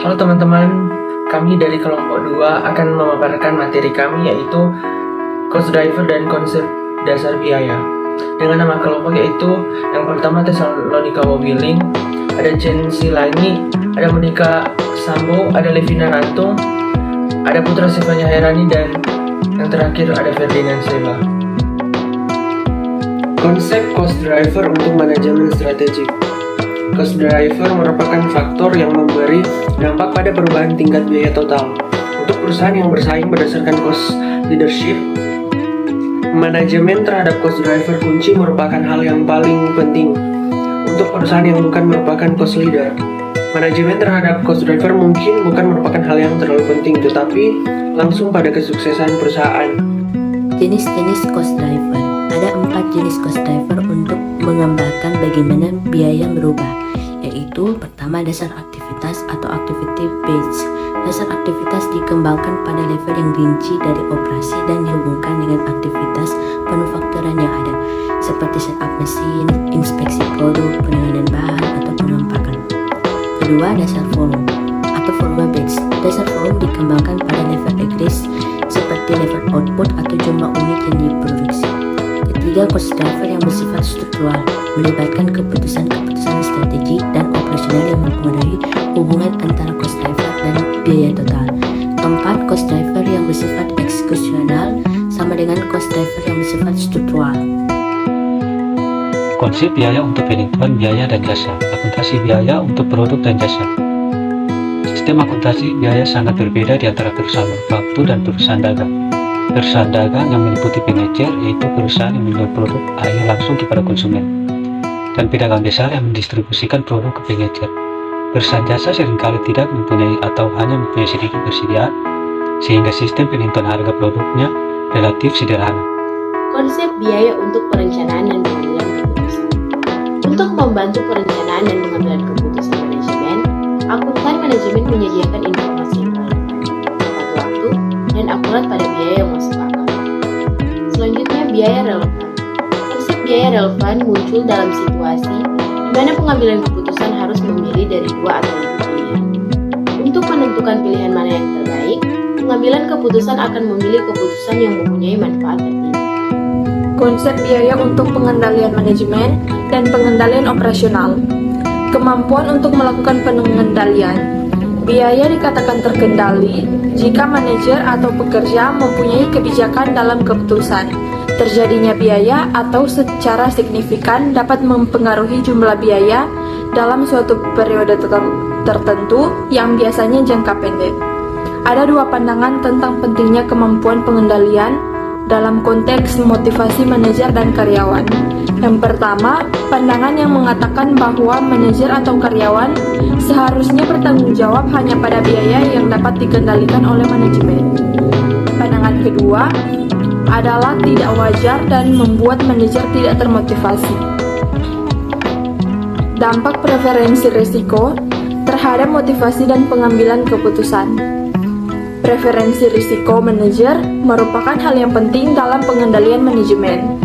Halo teman-teman, kami dari kelompok 2 akan memaparkan materi kami yaitu cost driver dan konsep dasar biaya. Dengan nama kelompok yaitu yang pertama Tesalonika Mobiling, ada Jen Silani, ada Monika Sambo, ada Levina Rantung, ada Putra Sivanya Herani, dan yang terakhir ada Ferdinand Seva. Konsep cost driver untuk manajemen strategik. Cost driver merupakan faktor yang memberi dampak pada perubahan tingkat biaya total. Untuk perusahaan yang bersaing berdasarkan cost leadership, manajemen terhadap cost driver kunci merupakan hal yang paling penting. Untuk perusahaan yang bukan merupakan cost leader, manajemen terhadap cost driver mungkin bukan merupakan hal yang terlalu penting, tetapi langsung pada kesuksesan perusahaan. Jenis-jenis cost driver. Ada 4 jenis cost driver untuk menggambarkan bagaimana biaya berubah, yaitu pertama dasar aktivitas atau activity based. Dasar aktivitas dikembangkan pada level yang rinci dari operasi dan dihubungkan dengan aktivitas manufakturan yang ada, seperti setup mesin, inspeksi produk, penanganan bahan, atau pengempakan. Kedua, dasar volume atau volume based. Dasar volume dikembangkan pada level agregat, seperti level output atau jumlah unit yang diproduksi. Ketiga, cost driver yang bersifat struktural, melibatkan keputusan-keputusan strategi dan operasional yang mempengaruhi hubungan antara cost driver dan biaya total. Keempat, cost driver yang bersifat eksekusional sama dengan cost driver yang bersifat struktural. Konsep biaya untuk penghitungan biaya dan jasa. Akuntansi biaya untuk produk dan jasa. Sistem akuntansi biaya sangat berbeda di antara perusahaan manufaktur dan perusahaan dagang. Perusahaan dagang yang meliputi pengecer yaitu perusahaan yang menjual produk akhir langsung kepada konsumen, dan pedagang besar yang mendistribusikan produk ke pengecer. Perusahaan jasa seringkali tidak mempunyai atau hanya mempunyai sedikit persediaan, sehingga sistem penghitungan harga produknya relatif sederhana. Konsep biaya untuk perencanaan dan pengambilan keputusan. Untuk membantu perencanaan dan pengambilan keputusan manajemen, akuntan manajemen menyediakan informasi yang relevan, tepat waktu, dan akurat pada biaya yang masuk akal. Selanjutnya, biaya relevan. Konsep biaya relevan muncul dalam situasi di mana pengambilan keputusan harus memilih dari 2 atau lebih pilihan. Untuk menentukan pilihan mana yang terbaik, pengambilan keputusan akan memilih keputusan yang mempunyai manfaat tertinggi. Konsep biaya untuk pengendalian manajemen dan pengendalian operasional. Kemampuan untuk melakukan pengendalian. Biaya dikatakan terkendali jika manajer atau pekerja mempunyai kebijakan dalam keputusan. Terjadinya biaya atau secara signifikan dapat mempengaruhi jumlah biaya dalam suatu periode tertentu yang biasanya jangka pendek. Ada 2 pandangan tentang pentingnya kemampuan pengendalian dalam konteks motivasi manajer dan karyawan. Yang pertama, pandangan yang mengatakan bahwa manajer atau karyawan seharusnya bertanggung jawab hanya pada biaya yang dapat dikendalikan oleh manajemen. Pandangan kedua adalah tidak wajar dan membuat manajer tidak termotivasi. Dampak preferensi risiko terhadap motivasi dan pengambilan keputusan. Preferensi risiko manajer merupakan hal yang penting dalam pengendalian manajemen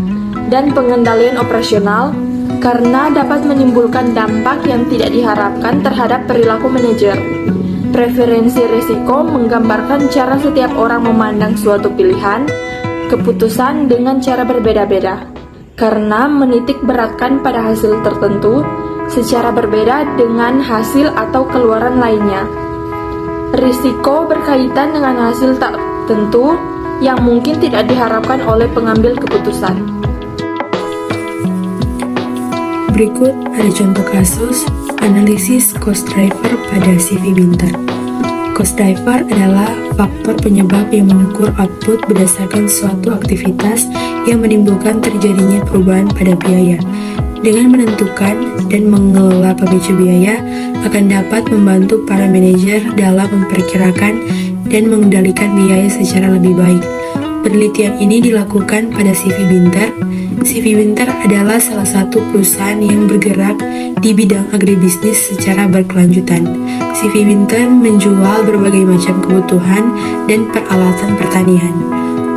dan pengendalian operasional karena dapat menimbulkan dampak yang tidak diharapkan terhadap perilaku manajer. Preferensi risiko menggambarkan cara setiap orang memandang suatu pilihan keputusan dengan cara berbeda-beda karena menitik beratkan pada hasil tertentu secara berbeda dengan hasil atau keluaran lainnya. Risiko berkaitan dengan hasil tak tentu yang mungkin tidak diharapkan oleh pengambil keputusan. Berikut ada contoh kasus analisis cost driver pada CV Binter. Cost driver adalah faktor penyebab yang mengukur output berdasarkan suatu aktivitas yang menimbulkan terjadinya perubahan pada biaya. Dengan menentukan dan mengelola pemicu biaya akan dapat membantu para manajer dalam memperkirakan dan mengendalikan biaya secara lebih baik. Penelitian ini dilakukan pada CV Binter. CV Binter adalah salah satu perusahaan yang bergerak di bidang agribisnis secara berkelanjutan. CV Binter menjual berbagai macam kebutuhan dan peralatan pertanian.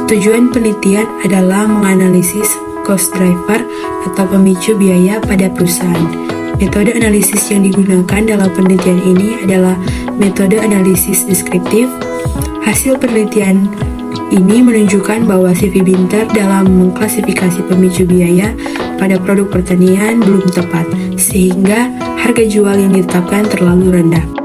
Tujuan penelitian adalah menganalisis cost driver atau pemicu biaya pada perusahaan. Metode analisis yang digunakan dalam penelitian ini adalah metode analisis deskriptif. Hasil penelitian ini menunjukkan bahwa CV Binter dalam mengklasifikasi pemicu biaya pada produk pertanian belum tepat, sehingga harga jual yang ditetapkan terlalu rendah.